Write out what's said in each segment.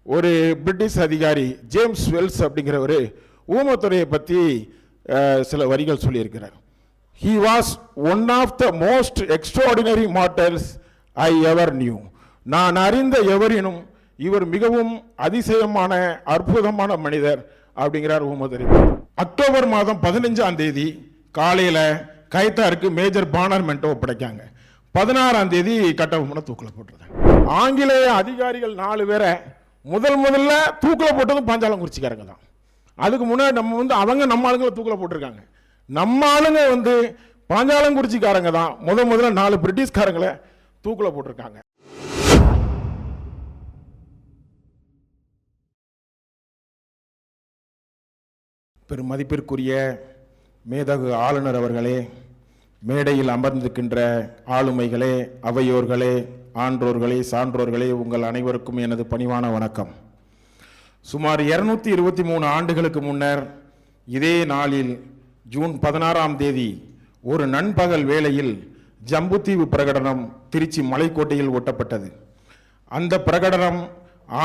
ஒரு பிரிட்டிஷ் அதிகாரி James Wells அப்படிங்கிறவர் ஊமத்துறையை பற்றி சில வரிகள் சொல்லியிருக்கிறார். He was one of the most extraordinary mortals I ever knew. நான் அறிந்த எவரினும் இவர் மிகவும் அதிசயமான அற்புதமான மனிதர் அப்படிங்கிறார் ஊமத்துறை. அக்டோபர் மாதம் 15ஆம் தேதி காலையில் கைத்தாருக்கு மேஜர் பானர்மெண்ட்டை ஒப்படைக்காங்க. 16ஆம் தேதி கட்டபொம்மனை தூக்கில் போட்டுருந்தாங்க. ஆங்கிலேய அதிகாரிகள் 4 பேரை முதல்ல தூக்கில் போட்டதும் பாஞ்சாலங்குறிச்சிக்காரங்க தான். அதுக்கு முன்னாடி அவங்க நம்ம ஆளுங்களை தூக்கில் போட்டிருக்காங்க. நம்ம ஆளுங்க பாஞ்சாலங்குறிச்சிக்காரங்க தான் முதல்ல 4 பிரிட்டிஷ்காரங்களை தூக்கில் போட்டிருக்காங்க. பெரும் மதிப்பிற்குரிய மேதகு ஆளுநர் அவர்களே, மேடையில் அமர்ந்திருக்கின்ற ஆளுமைகளே, அவையோர்களே, ஆன்றோர்களே, சான்றோர்களே, உங்கள் அனைவருக்கும் எனது பணிவான வணக்கம். சுமார் 223 ஆண்டுகளுக்கு முன்னர் இதே நாளில் ஜூன் 16ஆம் தேதி ஒரு நண்பகல் வேளையில் ஜம்புத்தீவு பிரகடனம் திருச்சி மலைக்கோட்டையில் ஒட்டப்பட்டது. அந்த பிரகடனம்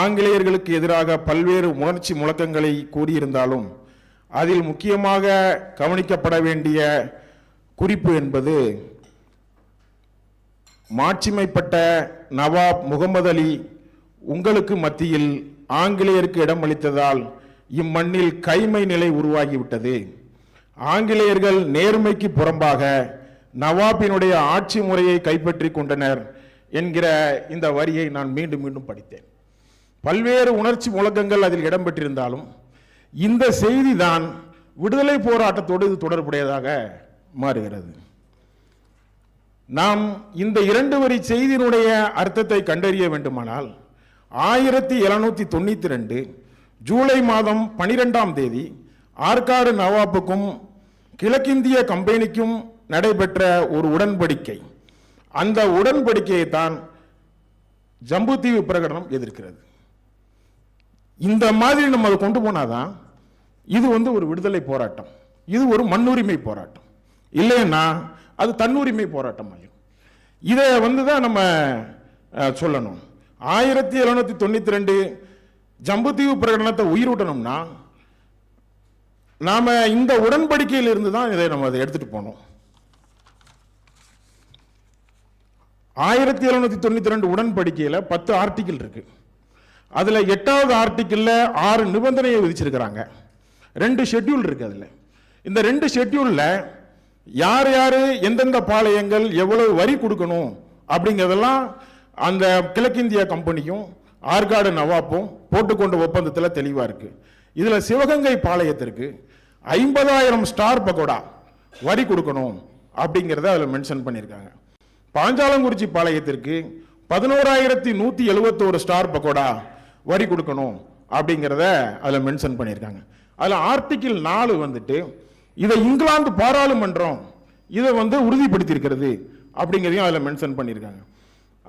ஆங்கிலேயர்களுக்கு எதிராக பல்வேறு உணர்ச்சி முழக்கங்களை கூறியிருந்தாலும் அதில் முக்கியமாக கவனிக்கப்பட வேண்டிய குறிப்பு என்பது மாட்சிமைப்பட்ட நவாப் முகமது அலி உங்களுக்கு மத்தியில் ஆங்கிலேயருக்கு இடமளித்ததால் இம்மண்ணில் கைமை நிலை உருவாகிவிட்டது. ஆங்கிலேயர்கள் நேர்மைக்கு புறம்பாக நவாபினுடைய ஆட்சி முறையை கைப்பற்றி கொண்டனர் என்கிற இந்த வரியை நான் மீண்டும் மீண்டும் படித்தேன். பல்வேறு உணர்ச்சி முழக்கங்கள் அதில் இடம்பெற்றிருந்தாலும் இந்த செய்தி தான் விடுதலை போராட்டத்தோடு இது தொடர்புடையதாக மாறுகிறது. நாம் இந்த 2 வரி செய்தியினுடைய அர்த்தத்தை கண்டறிய வேண்டுமானால் 1792 ஜூலை மாதம் 12ஆம் தேதி ஆற்காடு நவாப்புக்கும் கிழக்கிந்திய கம்பெனிக்கும் நடைபெற்ற ஒரு உடன்படிக்கை, அந்த உடன்படிக்கையை தான் ஜம்புத்தீவு பிரகடனம் எதிர்க்கிறது. இந்த மாதிரி நம்ம அதை கொண்டு போனாதான் இது ஒரு விடுதலை போராட்டம், இது ஒரு மண்ணுரிமை போராட்டம். இல்லைன்னா அது தன்னுரிமை போராட்டம் ஆகும். இதை தான் நம்ம சொல்லணும். 1792 ஜம்புத்தீவு பிரகடனத்தை உயிரூட்டணும்னா நாம இந்த உடன்படிக்கையில் இருந்து தான் இதை நம்ம அதை எடுத்துட்டு போனோம். 1792 உடன்படிக்கையில் 10 ஆர்டிகிள் இருக்கு. அதுல 8வது ஆர்டிகிள்ல 6 நிபந்தனையை விதிச்சிருக்கிறாங்க. 2 ஷெட்யூல் இருக்கு. அதுல இந்த 2 ஷெட்யூல்ல யார் யாரு எந்தெந்த பாளையங்கள் எவ்வளவு வரி கொடுக்கணும் அப்படிங்கிறதெல்லாம் அந்த கிழக்கிந்திய கம்பெனியும் ஆற்காடு நவாப்பும் போட்டுக்கொண்ட ஒப்பந்தத்தில் தெளிவா இருக்கு. இதுல சிவகங்கை பாளையத்திற்கு 50,000 ஸ்டார் பகோடா வரி கொடுக்கணும் அப்படிங்கிறத அதுல மென்ஷன் பண்ணியிருக்காங்க. பாஞ்சாலங்குறிச்சி பாளையத்திற்கு 11,171 ஸ்டார் பகோடா வரி கொடுக்கணும் அப்படிங்கிறத அதுல மென்ஷன் பண்ணியிருக்காங்க. அதுல ஆர்டிகிள் 4 இதை இங்கிலாந்து பாராளுமன்றம் இதை உறுதிப்படுத்தி இருக்கிறது அப்படிங்கிறதையும் அதுல மென்ஷன் பண்ணியிருக்காங்க.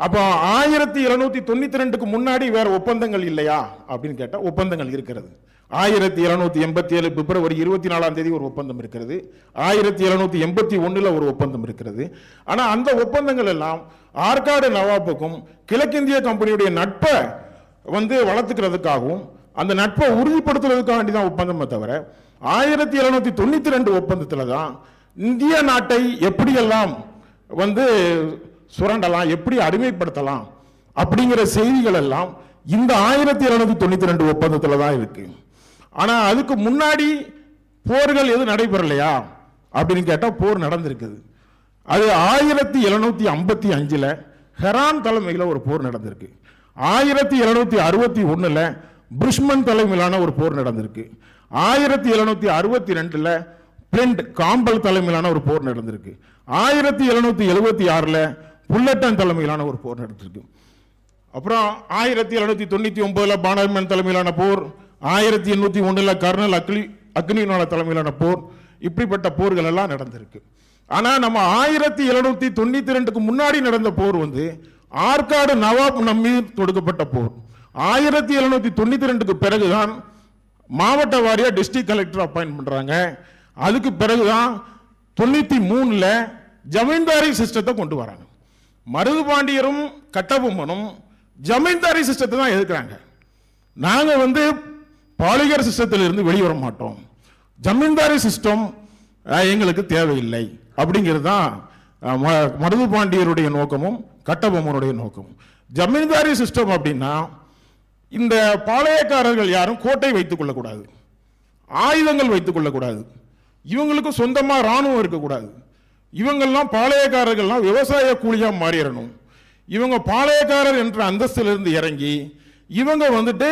அப்போ 1792க்கு முன்னாடி வேற ஒப்பந்தங்கள் இல்லையா அப்படின்னு கேட்டா ஒப்பந்தங்கள் இருக்கிறது. 1787 பிப்ரவரி 24ஆம் தேதி ஒரு ஒப்பந்தம் இருக்கிறது. 1781 ஒரு ஒப்பந்தம் இருக்கிறது. ஆனா அந்த ஒப்பந்தங்கள் எல்லாம் ஆற்காடு நவாப்புக்கும் கிழக்கிந்திய கம்பெனியுடைய நட்பை வளர்த்துக்கிறதுக்காகவும் அந்த நட்பை உறுதிப்படுத்துறதுக்காக தான் ஒப்பந்தமே தவிர 1792 ஒப்பந்தத்தில் தான் இந்திய நாட்டை எப்படியெல்லாம் சுரண்டலாம், எப்படி அடிமைப்படுத்தலாம் அப்படிங்கிற செய்திகள் எல்லாம் இந்த 1792 ஒப்பந்தத்தில் தான் இருக்கு. ஆனா அதுக்கு முன்னாடி போர்கள் எது நடைபெறலையா அப்படின்னு கேட்டா போர் நடந்திருக்குது. அது 1755 ஹெரான் தலைமையில் ஒரு போர் நடந்திருக்கு. 1761 புஷ்மன் தலைமையிலான ஒரு போர் நடந்திருக்கு. 1762 பிளண்ட் காம்பல் தலைமையிலான ஒரு போர் நடந்திருக்கு. 1776 புல்லட்டன் தலைமையிலான ஒரு போர் நடந்திருக்கு. அப்புறம் 1799 பானர்மேன் தலைமையிலான போர், 1801 கர்னல் அக்னினால தலைமையிலான போர், இப்படிப்பட்ட போர்கள் எல்லாம் நடந்திருக்கு. ஆனா நம்ம 1792க்கு முன்னாடி நடந்த போர் ஆற்காடு நவாப் நம்மீது தொடுக்கப்பட்ட போர். 1792க்கு பிறகுதான் மாவட்ட வாரியா டிஸ்ட்ரிக்ட் கலெக்டர் அப்பாயின்ட் பண்றாங்க. அதுக்கு பிறகுதான் 93 ஜமீன்தாரி சிஸ்டத்தை கொண்டு வராங்க. மருது பாண்டியரும் கட்டபொம்மனும் ஜமீன்தாரி சிஸ்டத்தை தான் எதிர்க்கிறாங்க. நாங்கள் வந்து பாலிகர் சிஸ்டத்திலிருந்து வெளிவர மாட்டோம், ஜமீன்தாரி சிஸ்டம் எங்களுக்கு தேவையில்லை அப்படிங்கிறது தான் மருது பாண்டியருடைய நோக்கமும் கட்டபொம்மனுடைய நோக்கமும். ஜமீன்தாரி சிஸ்டம் அப்படின்னா இந்த பாளையக்காரர்கள் யாரும் கோட்டை வைத்துக் கொள்ளக்கூடாது, ஆயுதங்கள் வைத்துக் கொள்ளக்கூடாது, இவங்களுக்கு சொந்தமாக இராணுவம் இருக்கக்கூடாது, இவங்கெல்லாம் பாளையக்காரர்கள்லாம் விவசாய கூலியா மாறிடணும், இவங்க பாளையக்காரர் என்ற அந்தஸ்திலிருந்து இறங்கி இவங்க வந்துட்டு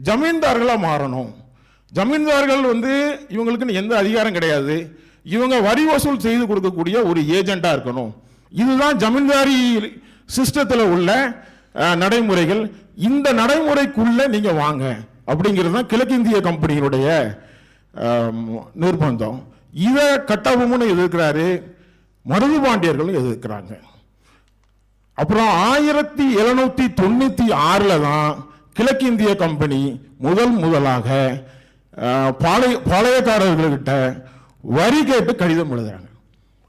ஜமீன்தார்களாக மாறணும். ஜமீன்தார்கள் வந்து இவங்களுக்கு எந்த அதிகாரம் கிடையாது, இவங்க வரி வசூல் செய்து கொடுக்கக்கூடிய ஒரு ஏஜெண்டா இருக்கணும். இதுதான் ஜமீன்தாரி சிஸ்டத்தில் உள்ள நடைமுறைகள். இந்த நடைமுறைக்குள்ள நீங்க வாங்க அப்படிங்கிறது தான் கிழக்கிந்திய கம்பெனியினுடைய நிர்பந்தம். இதை கட்டபொம்மனும் எதிர்க்கிறாரு, மருது பாண்டியர்களும் எதிர்க்கிறாங்க. அப்புறம் 1796 தான் கிழக்கிந்திய கம்பெனி முதலாக பாளையக்காரர்கள்கிட்ட வரி கேட்டு கடிதம் எழுதுறாங்க.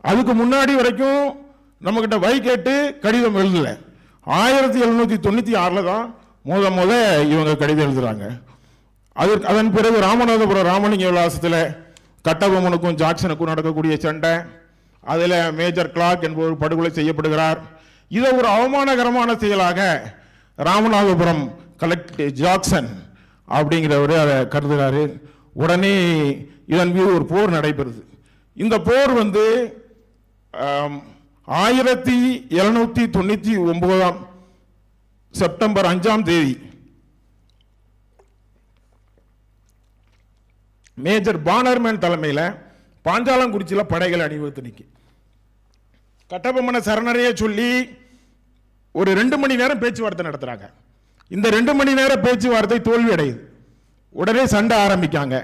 அதுக்கு முன்னாடி வரைக்கும் நம்ம கிட்ட வரி கேட்டு கடிதம் எழுதல. 1796 தான் முத இவங்க கடிதம் எழுதுறாங்க. அதன் பிறகு ராமநாதபுரம் ராமலிங்க விலாசத்தில் கட்டபொம்மனுக்கும் ஜாக்சனுக்கும் நடக்கக்கூடிய சண்டை, அதில் மேஜர் கிளார்க் என்பவர் படுகொலை செய்யப்படுகிறார். இதை ஒரு அவமானகரமான செயலாக ராமநாதபுரம் கலெக்டர் ஜாக்சன் அப்படிங்கிறவர் அதை கருதுகிறாரு. உடனே இதன் மீது ஒரு போர் நடைபெறுது. இந்த போர் வந்து 1799 செப்டம்பர் 5 மேஜர் பானர்மேன் தலைமையில் பாஞ்சாலங்குறிச்சியில் படைகள் அணிவகுத்து நிற்கி கட்டபொம்மனை சரணடைய சொல்லி ஒரு 2 மணி நேரம் பேச்சுவார்த்தை நடத்துறாங்க. இந்த 2 மணி நேர பேச்சுவார்த்தை தோல்வி அடையுது. உடனே சண்டை ஆரம்பிக்காங்க.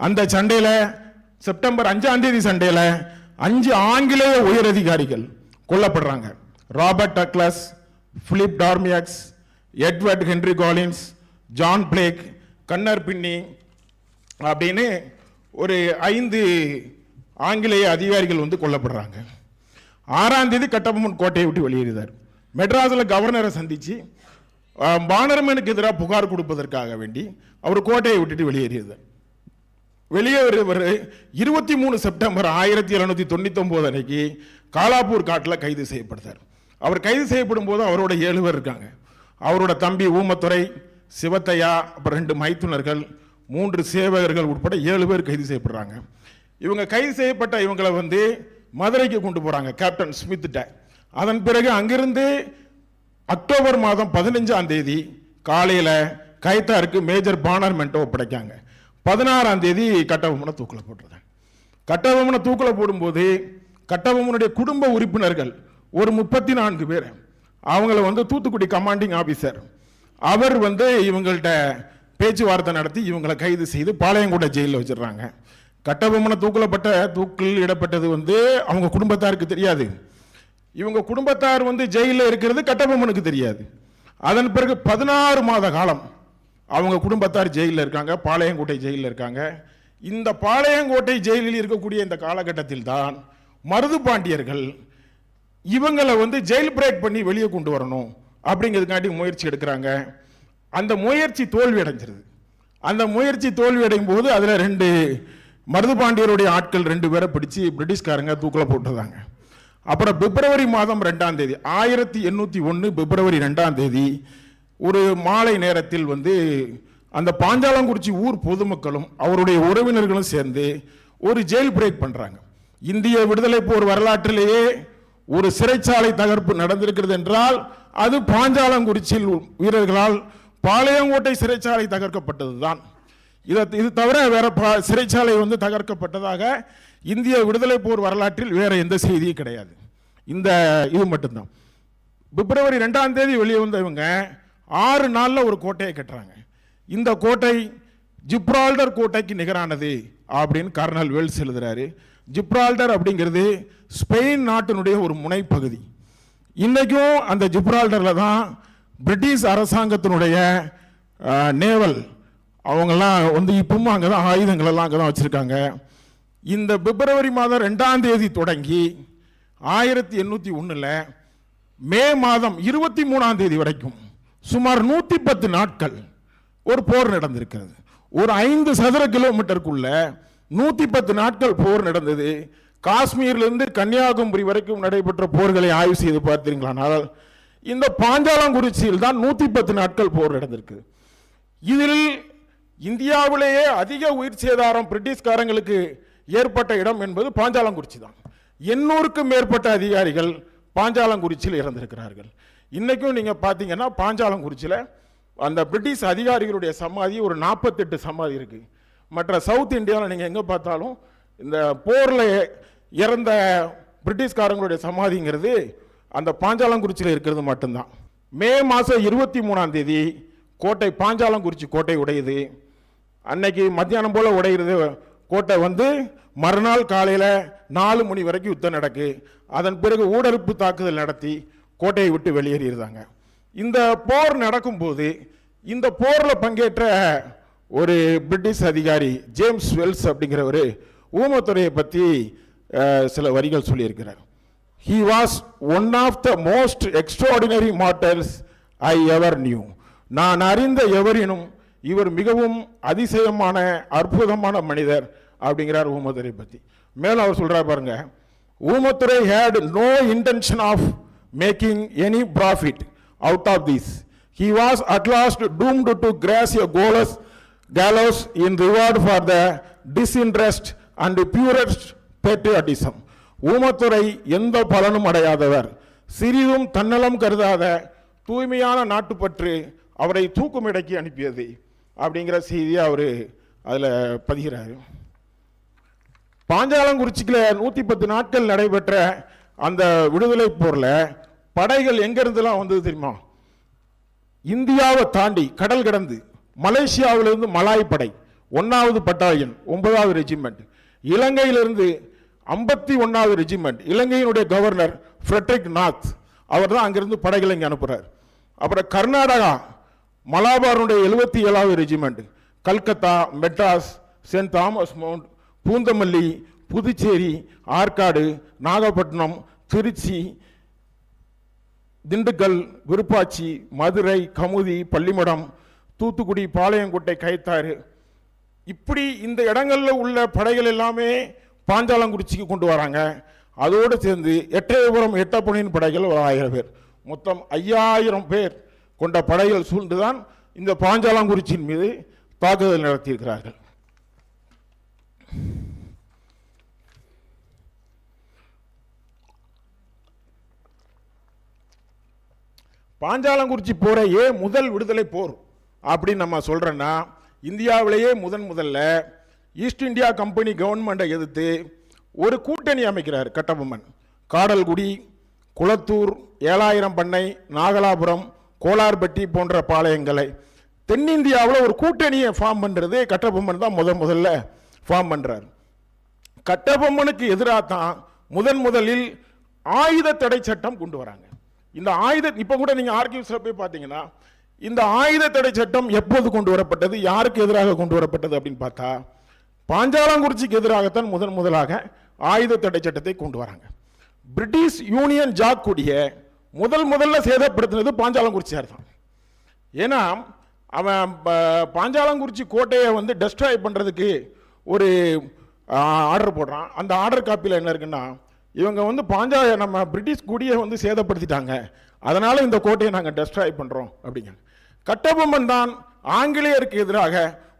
அந்த சண்டையில் செப்டம்பர் 5 சண்டையில் 5 ஆங்கிலேய உயரதிகாரிகள் கொல்லப்படுறாங்க. Robert Douglas, Philip Dormieux, Edward Henry Collins, John Blake, gunner Binny அப்படின்னு ஒரு 5 ஆங்கிலேய அதிகாரிகள் வந்து கொல்லப்படுறாங்க. 6 கட்டபொம்மன் கோட்டையை விட்டு வெளியேறினார். மெட்ராஸில் கவர்னரை சந்திச்சு பானர்மேனுக்கு எதிராக புகார் கொடுப்பதற்காக வேண்டி அவர் கோட்டையை விட்டுட்டு வெளியேறியது. வெளியேறியவர் 23 செப்டம்பர் 1799 அன்னைக்கு காலாப்பூர் காட்டில் கைது செய்யப்படுறார். அவர் கைது செய்யப்படும் போது அவரோட 7 பேர் இருக்காங்க. அவரோட தம்பி ஊமத்துறை, சிவத்தையா, அப்புறம் 2 மைத்துனர்கள், 3 சேவகர்கள் உட்பட 7 பேர் கைது செய்யப்படுறாங்க. இவங்க கைது செய்யப்பட்ட இவங்களை வந்து மதுரைக்கு கொண்டு போறாங்க கேப்டன் ஸ்மித்ட்ட. அதன் பிறகு அங்கிருந்து அக்டோபர் மாதம் 15 காலையில் கைத்தாருக்கு மேஜர் பானர்மெண்ட்டை ஒப்படைக்காங்க. 16 கட்டபொம்மனை தூக்கில் போட்டுறாங்க. கட்டபொம்மனை தூக்கில் போடும்போது கட்டபொம்மனுடைய குடும்ப உறுப்பினர்கள் ஒரு 34 பேர், அவங்கள வந்து தூத்துக்குடி கமாண்டிங் ஆபீசர் அவர் வந்து இவங்கள்ட்ட பேச்சுவார்த்தை நடத்தி இவங்களை கைது செய்து பாளையங்கோட்டை ஜெயிலில் வச்சிடறாங்க. கட்டபொம்மனை தூக்கில் இடப்பட்டது வந்து அவங்க குடும்பத்தாருக்கு தெரியாது. இவங்க குடும்பத்தார் வந்து ஜெயிலில் இருக்கிறது கட்டபொம்மனுக்கு தெரியாது. அதன் பிறகு 16 மாத காலம் அவங்க குடும்பத்தார் ஜெயிலில் இருக்காங்க, பாளையங்கோட்டை ஜெயிலில் இருக்காங்க. இந்த பாளையங்கோட்டை ஜெயிலில் இருக்கக்கூடிய இந்த காலகட்டத்தில் தான் மருது பாண்டியர்கள் இவங்களை வந்து ஜெயில் பிரேக் பண்ணி வெளியே கொண்டு வரணும் அப்படிங்கிறதுக்காண்டி முயற்சி எடுக்கிறாங்க. அந்த முயற்சி தோல்வி அடைஞ்சிருது. அந்த முயற்சி தோல்வி அடையும் போது அதில் 2 மருது பாண்டியருடைய ஆட்கள் 2 பேரை பிடிச்சி பிரிட்டிஷ்காரங்க தூக்கில் போட்டுருந்தாங்க. அப்புறம் பிப்ரவரி மாதம் 2 1801 பிப்ரவரி 2 ஒரு மாலை நேரத்தில் வந்து அந்த பாஞ்சாலங்குறிச்சி ஊர் பொதுமக்களும் அவருடைய உறவினர்களும் சேர்ந்து ஒரு ஜெயில் பிரேக் பண்றாங்க. இந்திய விடுதலை போர் வரலாற்றிலேயே ஒரு சிறைச்சாலை தகர்ப்பு நடந்திருக்கிறது என்றால் அது பாஞ்சாலங்குறிச்சியில் வீரர்களால் பாளையங்கோட்டை சிறைச்சாலை தகர்க்கப்பட்டதுதான். இது தவிர வேற சிறைச்சாலை வந்து தகர்க்கப்பட்டதாக இந்திய விடுதலை போர் வரலாற்றில் வேற எந்த செய்தியும் கிடையாது. இந்த இது மட்டும்தான். பிப்ரவரி 2 வெளியே வந்த இவங்க 6 நாளில் ஒரு கோட்டையை கட்டுறாங்க. இந்த கோட்டை ஜிப்ரால்டர் கோட்டைக்கு நிகரானது அப்படின்னு கர்னல் வெல்ஸ் எழுதுறாரு. ஜிப்ரால்டர் அப்படிங்கிறது ஸ்பெயின் நாட்டினுடைய ஒரு முனைப்பகுதி. இன்னைக்கும் அந்த ஜிப்ரால்டர்ல தான் பிரிட்டிஷ் அரசாங்கத்தினுடைய நேவல் அவங்கெல்லாம் வந்து இப்பவும் அங்கே தான் ஆயுதங்கள் எல்லாம் அங்கே தான் வச்சிருக்காங்க. இந்த பிப்ரவரி மாதம் 2 தொடங்கி 1801 மே மாதம் 23 வரைக்கும் சுமார் 110 நாட்கள் ஒரு போர் நடந்திருக்கிறது. ஒரு 5 சதுர கிலோமீட்டருக்குள்ள 110 நாட்கள் போர் நடந்தது. காஷ்மீரிலிருந்து கன்னியாகுமரி வரைக்கும் நடைபெற்ற போர்களை ஆய்வு செய்து பார்த்தீர்களானால் இந்த பாஞ்சாலங்குறிச்சியில் தான் 110 நாட்கள் போர் நடந்திருக்கு. இதில் இந்தியாவிலேயே அதிக உயிர் சேதாரம் பிரிட்டிஷ்காரங்களுக்கு ஏற்பட்ட இடம் என்பது பாஞ்சாலங்குறிச்சி தான். 800க்கும் மேற்பட்ட அதிகாரிகள் பாஞ்சாலங்குறிச்சியில் இறந்திருக்கிறார்கள். இன்னைக்கும் நீங்க பார்த்தீங்கன்னா பாஞ்சாலங்குறிச்சியில் அந்த பிரிட்டிஷ் அதிகாரிகளுடைய சமாதி ஒரு 48 சமாதி இருக்கு. மற்ற சவுத் இந்தியாவில் நீங்க எங்க பார்த்தாலும் இந்த போர்ல இறந்த பிரிட்டிஷ்காரங்களுடைய சமாதிங்கிறது அந்த பாஞ்சாலங்குறிச்சியில் இருக்கிறது மட்டும்தான். மே மாதம் 23ஆம் தேதி கோட்டை பாஞ்சாலங்குறிச்சி கோட்டை உடையுது. அன்னைக்கு மத்தியானம் போல உடையிறது கோட்டை வந்து மறுநாள் காலையில் 4 மணி வரைக்கும் யுத்தம் நடக்கு. அதன் பிறகு ஊடறுப்பு தாக்குதல் நடத்தி கோட்டையை விட்டு வெளியேறியிருந்தாங்க. இந்த போர் நடக்கும்போது இந்த போரில் பங்கேற்ற ஒரு பிரிட்டிஷ் அதிகாரி ஜேம்ஸ் வெல்ஸ் அப்படிங்கிறவர் ஊமத்துறையை பற்றி சில வரிகள் சொல்லியிருக்கிறார். He was one of the most extraordinary mortals I ever knew. நான் அறிந்த எவரினும் இவர் மிகவும் அதிசயமான அற்புதமான மனிதர் அப்படிங்கிறார் ஊமத்துறை பற்றி. மேலும் அவர் சொல்றார் பாருங்க, Oomathurai had no intention of making any profit out of this. He was at last doomed to grace a gallows in reward for the disinterest and purest patriotism. Oomathurai எந்த பலனும் அடையாதவர், சிறிதும் தன்னலம் கருதாத தூய்மையான நாட்டுப்பற்று அவரை தூக்குமிடைக்கு அனுப்பியது அப்படிங்கிற செய்தியை அவர் அதில் பதிகிறார். பாஞ்சாலங்குறிச்சிக்குள்ள 110 நாட்கள் நடைபெற்ற அந்த விடுதலை போர்ல படைகள் எங்கிருந்துலாம் வந்தது தெரியுமா? இந்தியாவை தாண்டி கடல் கடந்து மலேசியாவிலிருந்து மலாய் படை 1வது பட்டாலியன் 9வது ரெஜிமெண்ட், இலங்கையிலிருந்து 51வது ரெஜிமெண்ட், இலங்கையினுடைய கவர்னர் ஃப்ரெட்ரிக் நாத் அவர் தான் அங்கிருந்து படைகளை இங்கே அனுப்புறார். அப்புறம் கர்நாடகா மலாபாருடைய 77வது ரெஜிமெண்ட், கல்கத்தா, மெட்ராஸ், சென்ட் தாமஸ் மவுண்ட், பூந்தமல்லி, புதுச்சேரி, ஆற்காடு, நாகப்பட்டினம், திருச்சி, திண்டுக்கல், விருப்பாச்சி, மதுரை, கமுதி, பள்ளிமடம், தூத்துக்குடி, பாளையங்கோட்டை, கைத்தாறு, இப்படி இந்த இடங்களில் உள்ள படைகள் எல்லாமே பாஞ்சாலங்குறிச்சிக்கு கொண்டு வராங்க. அதோடு சேர்ந்து எட்டயபுரம் எட்டப்பனின் படைகள் ஒரு 1000 பேர், மொத்தம் 5000 பேர் கொண்ட படைகள் சூழ்ந்துதான் இந்த பாஞ்சாலங்குறிச்சியின் மீது தாக்குதல் நடத்தியிருக்கிறார்கள். பாஞ்சாலங்குறிச்சி போரை ஏன் முதல் விடுதலை போர் அப்படின்னு நம்ம சொல்றோன்னா, இந்தியாவிலேயே முதல்ல ஈஸ்ட் இந்தியா கம்பெனி கவர்மெண்ட்டை எதிர்த்து ஒரு கூட்டணி அமைக்கிறார் கட்டபொம்மன். காடல்குடி, குளத்தூர், 7000 பண்ணை, நாகலாபுரம், கோலார்பட்டி போன்ற பாளையங்களை தென்னிந்தியாவில் ஒரு கூட்டணியை ஃபார்ம் பண்ணுறது கட்டபொம்மன் தான் முதல்ல ஃபார்ம் பண்ணுறார். கட்டபொம்மனுக்கு எதிராக தான் முதலில் ஆயுத தடை சட்டம் கொண்டு வராங்க. இந்த இப்போ கூட நீங்கள் ஆர்கியூஸில் போய் பார்த்தீங்கன்னா இந்த ஆயுத தடை சட்டம் எப்போது கொண்டு வரப்பட்டது, யாருக்கு எதிராக கொண்டு வரப்பட்டது அப்படின்னு பார்த்தா பாஞ்சாலங்குறிச்சிக்கு எதிராகத்தான் முதலாக ஆயுத தடை சட்டத்தை கொண்டு வராங்க. பிரிட்டிஷ் யூனியன் ஜாக் கொடியை முதல்ல சேதப்படுத்தினது பாஞ்சாலங்குறிச்சியார் தான். ஏன்னா அவன் பாஞ்சாலங்குறிச்சி கோட்டையை வந்து டெஸ்ட்ராய் பண்ணுறதுக்கு ஒரு ஆர்டர் போடுறான். அந்த ஆர்டர் காப்பியில் என்ன இருக்குன்னா, இவங்க வந்து நம்ம பிரிட்டிஷ் கொடியை வந்து சேதப்படுத்திட்டாங்க, அதனால இந்த கோட்டையை நாங்கள் டெஸ்ட்ராய் பண்ணுறோம் அப்படிங்க. கட்டபொம்மன் தான் ஆங்கிலேயருக்கு எதிராக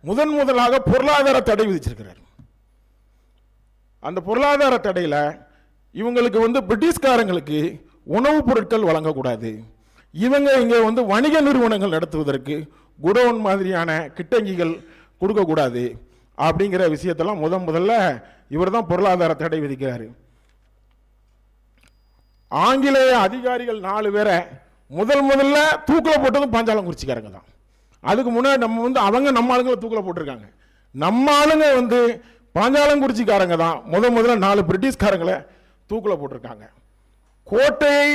முதலாக பொருளாதார தடை விதிச்சிருக்கிறார். அந்த பொருளாதார தடையில் இவங்களுக்கு வந்து பிரிட்டிஷ்காரங்களுக்கு உணவுப் பொருட்கள் வழங்கக்கூடாது, இவங்க இங்கே வந்து வணிக நிறுவனங்கள் நடத்துவதற்கு குடோன் மாதிரியான கிட்டங்கிகள் கொடுக்கக்கூடாது அப்படிங்கிற விஷயத்தெல்லாம் முதல்ல இவர் தான் பொருளாதார தடை விதிக்கிறாரு. ஆங்கிலேய அதிகாரிகள் 4 பேரை முதல்ல தூக்கில் போட்டதும் பாஞ்சாலங்குறிச்சிக்காரங்க தான். அதுக்கு முன்னாடி நம்ம ஆளுங்களை தூக்கில் போட்டிருக்காங்க. நம்ம ஆளுங்க வந்து பாஞ்சாலங்குறிச்சிக்காரங்க தான் முதல்ல 4 பிரிட்டிஷ்காரங்களை தூக்கில் போட்டிருக்காங்க. கோட்டையை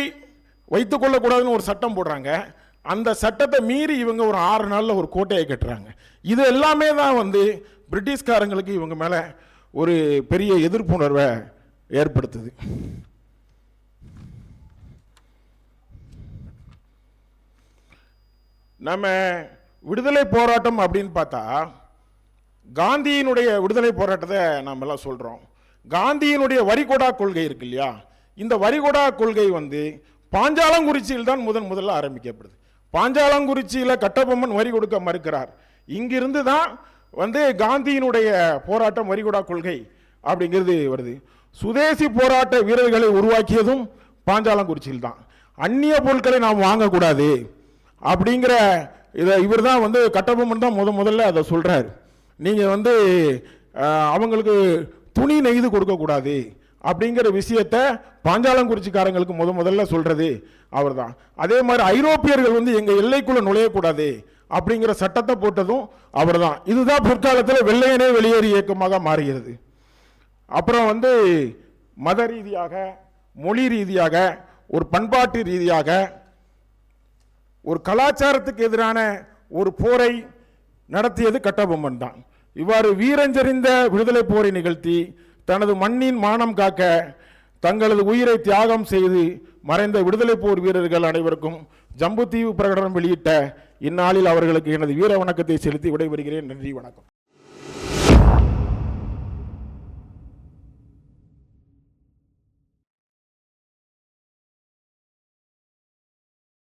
வைத்துக் கொள்ளக்கூடாதுன்னு ஒரு சட்டம் போடுறாங்க. அந்த சட்டத்தை மீறி இவங்க ஒரு 6 நாளில் ஒரு கோட்டையை கட்டுறாங்க. இது எல்லாமே தான் வந்து பிரிட்டிஷ்காரங்களுக்கு இவங்க மேலே ஒரு பெரிய எதிர்ப்புணர்வை ஏற்படுத்துது. நம்ம விடுதலை போராட்டம் அப்படின்னு பார்த்தா காந்தியினுடைய விடுதலை போராட்டத்தை நாம் எல்லாம் சொல்கிறோம். காந்தியினுடைய வரிகொடா கொள்கை இருக்கு இல்லையா, இந்த வரிகொடா கொள்கை வந்து பாஞ்சாலங்குறிச்சியில் தான் முதல்ல ஆரம்பிக்கப்படுது. பாஞ்சாலங்குறிச்சியில் கட்டபொம்மன் வரி கொடுக்க மறுக்கிறார். இங்கிருந்து தான் வந்து காந்தியினுடைய போராட்டம் வரிகொடா கொள்கை அப்படிங்கிறது வருது. சுதேசி போராட்ட வீரர்களை உருவாக்கியதும் பாஞ்சாலங்குறிச்சியில் தான். அந்நிய பொருட்களை நாம் வாங்கக்கூடாது அப்படிங்கிற இதை இவர் தான் வந்து கட்டபொம்மன் தான் முதல்ல அதை சொல்றாரு. நீங்கள் வந்து அவங்களுக்கு துணி நெய்து கொடுக்கக்கூடாது அப்படிங்கிற விஷயத்தை பாஞ்சாலங்குறிச்சிக்காரங்களுக்கு முதல்ல சொல்றது அவர் தான். அதே மாதிரி ஐரோப்பியர்கள் வந்து எங்கள் எல்லைக்குள்ள நுழையக்கூடாது அப்படிங்கிற சட்டத்தை போட்டதும் அவர் தான். இதுதான் பிற்காலத்தில் வெள்ளையனே வெளியேறு இயக்கமாக மாறுகிறது. அப்புறம் வந்து மத ரீதியாக, மொழி ரீதியாக, ஒரு பண்பாட்டு ரீதியாக, ஒரு கலாச்சாரத்துக்கு எதிரான ஒரு போரை நடத்தியது கட்டபொம்மன் தான். இவ்வாறு வீரஞ்செறிந்த விடுதலை போரை நிகழ்த்தி தனது மண்ணின் மானம் காக்க தங்களது உயிரை தியாகம் செய்து மறைந்த விடுதலை போர் வீரர்கள் அனைவருக்கும் ஜம்புத்தீவு பிரகடனம் வெளியிட்ட இந்நாளில் அவர்களுக்கு எனது வீர வணக்கத்தை செலுத்தி விடைபெறுகிறேன். நன்றி, வணக்கம்.